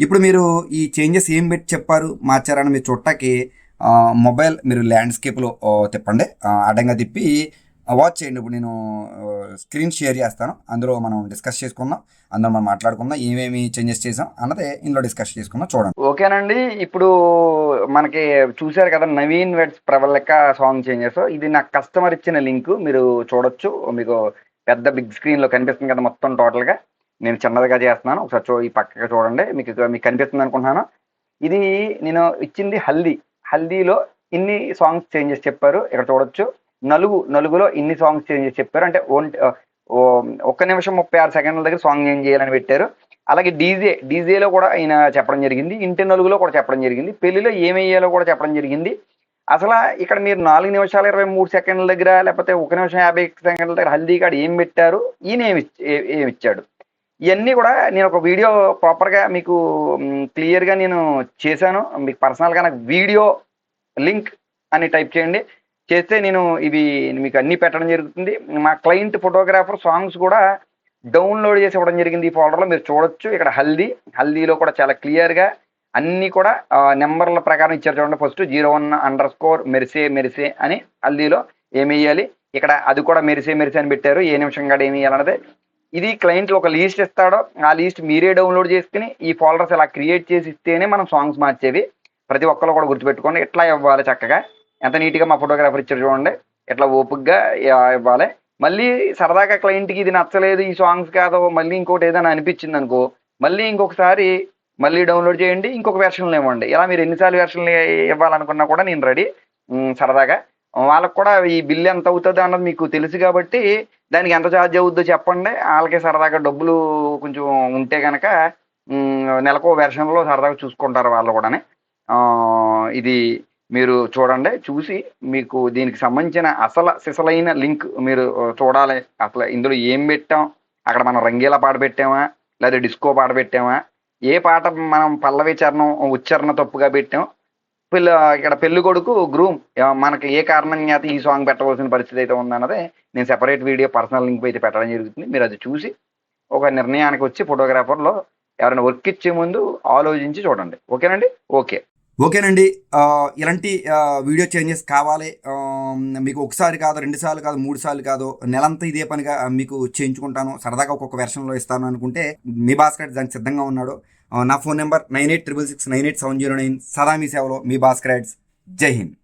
ఇప్పుడు మీరు ఈ చేంజెస్ ఏం పెట్టి చెప్పారు మార్చారని మీరు చుట్టకి మొబైల్ మీరు ల్యాండ్స్కేప్లో తిప్పండి, అడ్డంగా తిప్పి వాచ్ చేయండి. ఇప్పుడు నేను స్క్రీన్ షేర్ చేస్తాను, అందులో మనం డిస్కస్ చేసుకుందాం, అందులో మనం మాట్లాడుకుందాం ఏమేమి చేంజెస్ చేసాం అన్నదే ఇందులో డిస్కస్ చేసుకుందాం. చూడండి. ఓకేనండి. ఇప్పుడు మనకి చూశారు కదా, Naveen weds Pravalika song changes. ఇది నాకు కస్టమర్ ఇచ్చిన లింక్, మీరు చూడొచ్చు. మీకు పెద్ద బిగ్ స్క్రీన్లో కనిపిస్తుంది కదా మొత్తం టోటల్గా. నేను చిన్నదిగా చేస్తున్నాను, ఒకసారి ఈ పక్కగా చూడండి, మీకు కనిపిస్తుంది అనుకుంటున్నాను. ఇది నేను ఇచ్చింది హల్దీలో ఇన్ని సాంగ్స్ చేంజెస్ చెప్పారు. ఇక్కడ చూడొచ్చు. నలుగులో ఇన్ని సాంగ్స్ చేంజెస్ చెప్పారు. అంటే 1 నిమిషం 36 సెకండ్ల దగ్గర సాంగ్ ఏం చేయాలని పెట్టారు. అలాగే డీజేలో కూడా ఆయన చెప్పడం జరిగింది. ఇంటి నలుగులో కూడా చెప్పడం జరిగింది. పెళ్లిలో ఏమయ్యాలో కూడా చెప్పడం జరిగింది. అసలు ఇక్కడ మీరు 4 నిమిషాల 23 సెకండ్ల దగ్గర, లేకపోతే 1 నిమిషం 50 సెకండ్ల దగ్గర హల్దీ కాడ ఏం పెట్టారు, ఈయన ఏమిచ్చాడు, ఇవన్నీ కూడా నేను ఒక వీడియో ప్రాపర్గా మీకు క్లియర్గా నేను చేశాను. మీకు పర్సనల్గా నాకు వీడియో లింక్ అని టైప్ చేయండి, చేస్తే నేను ఇవి మీకు అన్నీ పెట్టడం జరుగుతుంది. మా క్లయింట్ ఫోటోగ్రాఫర్ సాంగ్స్ కూడా డౌన్లోడ్ చేసి ఇవ్వడం జరిగింది. ఈ ఫోల్డర్లో మీరు చూడొచ్చు. ఇక్కడ హల్దీలో కూడా చాలా క్లియర్గా అన్నీ కూడా నెంబర్ల ప్రకారం ఇచ్చారు. చూడండి, ఫస్ట్ 01_ మెరిసే అని హల్దీలో ఏమి వేయాలి, ఇక్కడ అది కూడా మెరిసే అని పెట్టారు. ఏ నిమిషం కాడ ఏమి వేయాలన్నది ఇది క్లయింట్లు ఒక లీస్ట్ ఇస్తాడో ఆ లీస్ట్ మీరే డౌన్లోడ్ చేసుకుని ఈ ఫోల్డర్స్ ఇలా క్రియేట్ చేసి ఇస్తేనే మనం సాంగ్స్ మార్చేవి. ప్రతి ఒక్కరు కూడా గుర్తుపెట్టుకోండి, ఇట్లా ఇవ్వాలి చక్కగా. ఎంత నీట్గా మా ఫోటోగ్రాఫర్ ఇచ్చారు చూడండి, ఇట్లా ఓపిక్గా ఇవ్వాలి. మళ్ళీ సరదాగా క్లయింట్కి ఇది నచ్చలేదు, ఈ సాంగ్స్ కాదో, మళ్ళీ ఇంకోటి ఏదైనా అనిపించింది అనుకో, మళ్ళీ ఇంకొకసారి మళ్ళీ డౌన్లోడ్ చేయండి, ఇంకొక వెర్షన్లు ఇవ్వండి. ఇలా మీరు ఎన్నిసార్లు వెర్షన్లు ఇవ్వాలనుకున్నా కూడా నేను రెడీ. సరదాగా వాళ్ళకు కూడా ఈ బిల్ ఎంత అవుతుందో అన్నది మీకు తెలుసు కాబట్టి దానికి ఎంత ఛార్జ్ అవుద్దో చెప్పండి. వాళ్ళకే సరదాగా డబ్బులు కొంచెం ఉంటే కనుక నెలకో వెర్షన్లో సరదాగా చూసుకుంటారు వాళ్ళు కూడా. ఇది మీరు చూడండి, చూసి మీకు దీనికి సంబంధించిన సిసలైన లింక్ మీరు చూడాలి. అసలు ఇందులో ఏం పెట్టాం, అక్కడ మనం రంగీలా పాట పెట్టామా, లేదా డిస్కో పాట పెట్టామా, ఏ పాట మనం పల్లవి చరణం ఉచ్చారణ తప్పుగా పెట్టాం, ఇక్కడ పెళ్లి కొడుకు గ్రూమ్ మనకి ఏ కారణం చేత ఈ సాంగ్ పెట్టవలసిన పరిస్థితి అయితే ఉందన్నదే నేను సెపరేట్ వీడియో పర్సనల్ లింక్ అయితే పెట్టడం జరుగుతుంది. మీరు అది చూసి ఒక నిర్ణయానికి వచ్చి ఫోటోగ్రాఫర్లో ఎవరైనా వర్క్ ఇచ్చే ముందు ఆలోచించి చూడండి. ఓకేనండి. ఓకేనండి. ఇలాంటి వీడియో చేంజెస్ కావాలి మీకు, ఒకసారి కాదు, 2 సార్లు కాదు, 3 సార్లు కాదు, నెలంతా ఇదే పనిగా మీకు చేయించుకుంటాను, సరదాగా ఒక్కొక్క వెర్షన్లో ఇస్తాను అనుకుంటే మీ భాస్కర్ దానికి సిద్ధంగా ఉన్నాడు. నా ఫోన్ నెంబర్ 9866698709. సదా మీ సేవలో మీ భాస్కర్. జై హింద్.